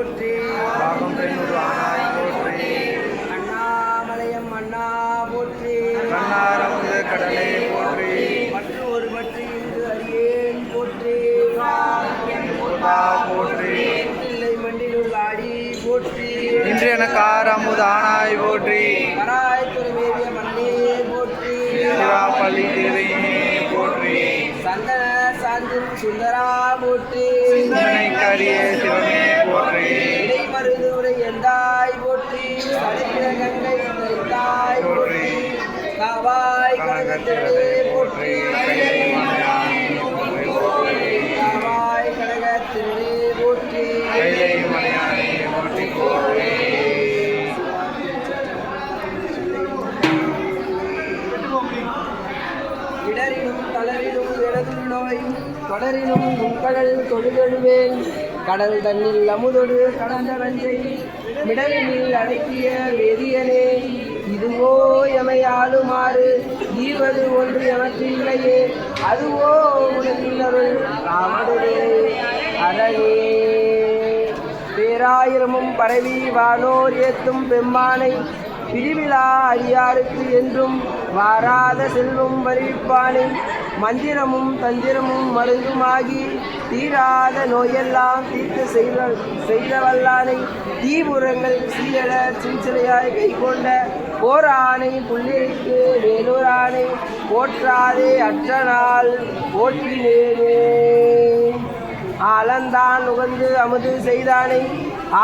போற்றி. பாகம் பெண்ணொரு ஆனாய் போற்றி. அண்ணாமலையம் அண்ணா போற்றி. கண்ணாரமுத கடலே போற்றி. மற்றும் ஒரு பற்றி இன்று அறியேன் போற்றி. போற்றி. பிள்ளை மண்டிலுள் ஆடி போற்றி. இன்று எனக்கு ஆரமுத ஆனாய் போற்றி. கராய்த்துறை மேவிய மன்னே போற்றி. சிவாப்பள்ளி தேவையே போற்றி. சந்தன சாந்தின் சுந்தரா போற்றி. சிந்தனைக்கரிய சிவமே போற்றி. இடைமருது உரை எந்தாய் போற்றி. சடைக்கிற கங்கை தரித்தாய் போற்றி. காவாய் கனகத்திலே போற்றி. காவாய் கனகத்திலே போற்றி. கைலை மலையானே போற்றி போற்றி. இடரினும் தளரினும் இடதுள் நோயும் தொடரினும் உட்கடல் தொழுகழுவேன். கடல் தன்னில் அமுதொடு கடந்த வஞ்சை மிடலினில் அடக்கிய வேதியனே. இதுவோ எமையாளுமாறு ஈவது ஒன்று எமக்கு இல்லையே. அதுவோ உடனருள் ராமனே அரணே. பேராயிரமும் பரவி வானோர் ஏத்தும் பெம்மானை பிரிவிழா அடியாருக்கு என்றும் வாராத செல்வம் வருவிப்பானை. மந்திரமும் தந்திரமும் மருந்துமாகி தீராத நோயெல்லாம் தீர்த்து செய்த வல்லானை. தீபுரங்கள் சீயட சின்சிலையாய் கை கொண்ட போரானை புள்ளிற்கு வேலூரானை போற்றாதே அற்ற நாள் போற்றினேனே. ஆலந்தான் உகந்து அமுது செய்தானை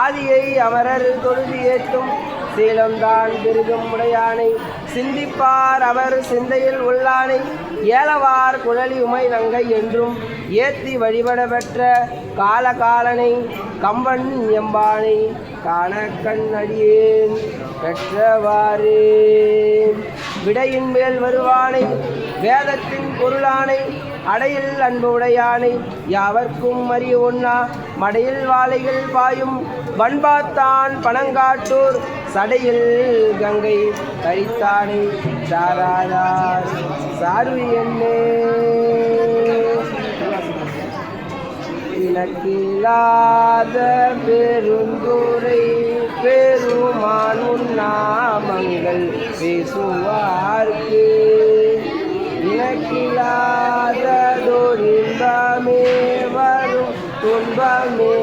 ஆதியை அமரர் தொழுது ஏற்றும் சீலம்தான் பெருகும் உடையானை. சிந்திப்பார் அவர் சிந்தையில் உள்ளானை. ஏலவார் குழலி உமை நங்கை என்றும் ஏத்தி வழிபட பெற்ற காலகாலனை. கம்பன் எம்பானை காண கண் அடியேன் பெற்றவாறு. விடையின் மேல் வருவானை வேதத்தின் பொருளானை. அடையில் அன்பு உடையானை யாவர்க்கும் அறிய ஒண்ணா. மடையில் வாழைகள் பாயும் பண்பாத்தான் பணங்காட்டூர் சடையில் கங்கை கரித்தானை. சாராதார் சார்வி என்னே. இனக்கில்லாத பெருந்துரை பெருமான் உன்னாமங்கள் பேசுவார்க்கு. இனக்கில்லாதொரின்பமே வரும் துன்பமே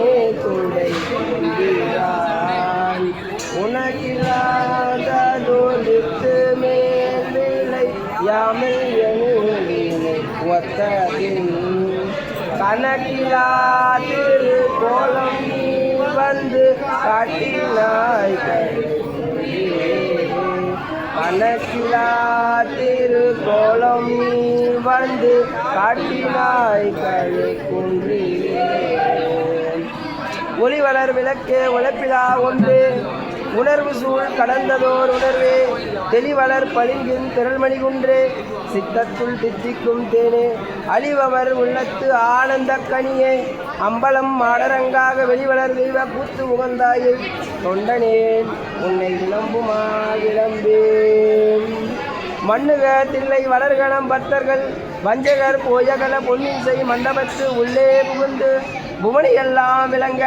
துணை கொண்டான். உனக்கில்லாதொழித்து மேல் விலை யாமில் எனுவினை ஒத்ததின். கணக்கிலாதிரு கோலம் நீ வந்து காட்டினாய். கணக்கிலாதிரு கோலம் நீ வந்து காட்டினாய் கழு குன்றிலே. ஒளிவளர் விளக்கே உழைப்பிலா ஒன்று உணர்வு சூழ் கடந்ததோர் உணர்வே. தெளிவளர் பளிங்கின் திரள்மணி குன்றே சித்தத்துள் தித்திக்கும் தேனே. அழிவமர் உள்ளத்து ஆனந்த கனியே. அம்பலம் மாடரங்காக வெளிவளர் தெய்வ கூத்து முகந்தாயை. தொண்டனேன் உன்னை விளம்புமா விளம்பேன். மண்ணுக தில்லை வளர்கணம் பக்தர்கள் வஞ்சகர் போயகல பொன்னிசை மண்டபத்து உள்ளே புகுந்து புவனியெல்லாம் விளங்க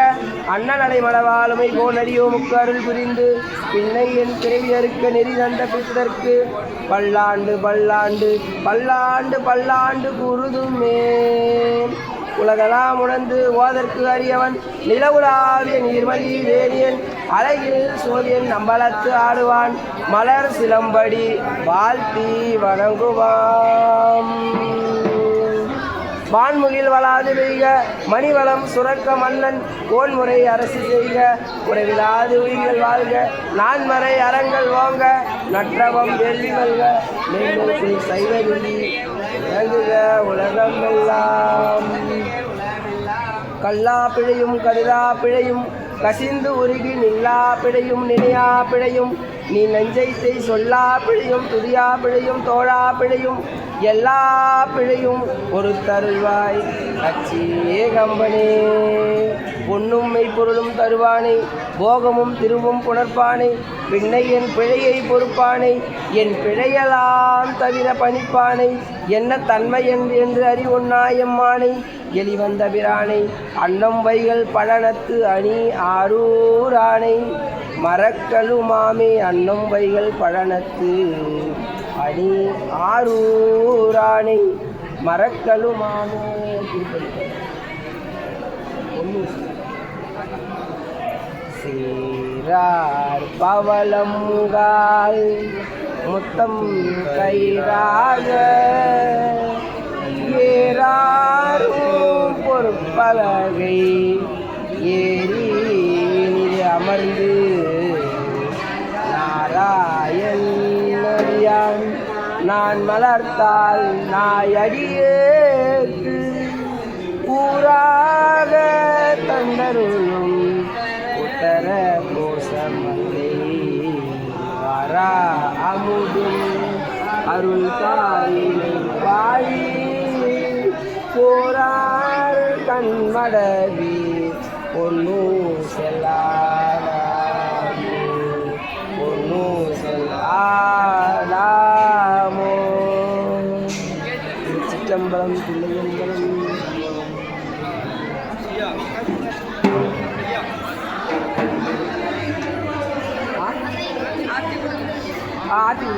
அண்ணனடை மலவாளுமை போனடியோ முக்கருள் புரிந்து. பின்னை என் பிறவியறுக்க நெறி தந்த பித்தற்கு பல்லாண்டு பல்லாண்டு பல்லாண்டு பல்லாண்டு குருதுமே. உலகலாம் உணர்ந்து ஓதற்கு அறியவன் நிலவுலாவிய நீர்மலி வேணியன் அழகில் சோதியன் நம்பலத்து ஆடுவான். மலர் சிலம்படி வாழ்த்தி வணங்குவாம். வான்முகில் வளாது பெய்க மணிவளம் சுரக்க மன்னன் கோன்முறை அரசு செய்க. உறவிலாது உயிர்கள் வாழ்க நான்மறை அறங்கள் ஓங்க. நற்றவம் வேள்வி மல்க மேல்நோக்கி சைவருளி இறங்குக உலகம் எல்லாம். கல்லா பிழையும் கருதா பிழையும் கசிந்து உருகி நில்லா பிழையும் நினையா பிழையும். நீ நெஞ்சைத்தை சொல்லா பிழையும் துதியா பிழையும் தோழா பிழையும் எல்லா பிழையும் ஒரு தருள்வாய் அச்சியே கம்பனே. பொன்னும் மெய்ப்பொருளும் தருவானை போகமும் திருவும் புணர்ப்பானை. பின்னை என் பிழையை பொறுப்பானை என் பிழையலாம் தவிர பணிப்பானை. என்ன தன்மை என்று அறிவுண்ணாயம்மானை எலிவந்த பிரானை அன்னம் வைகள் பழனத்து அணி ஆரூரானை மரக்கலுமாமே அன்னம் வைகள் பழனத்து அணி ஆரூரானை மரக்கலுமாமே. சீரார் பவளமுகால் முத்தம் கயிறாக ஏறாரும் பொற்பலகை ஏறி அமர்ந்து நாராயணன் நான் மலர்த்தால் நாயடியேற்கு ஊராக தந்தருளும் உத்தர கோசமல்லை வாரா அமுதும் அருள் தாயினை வாழி போரார் கண்மடவி பொன்னு செல்லாமோ பொன்னு செல்லாமோ. சிற்றம்பலம் பிள்ளையம்பலம். ஆத்தி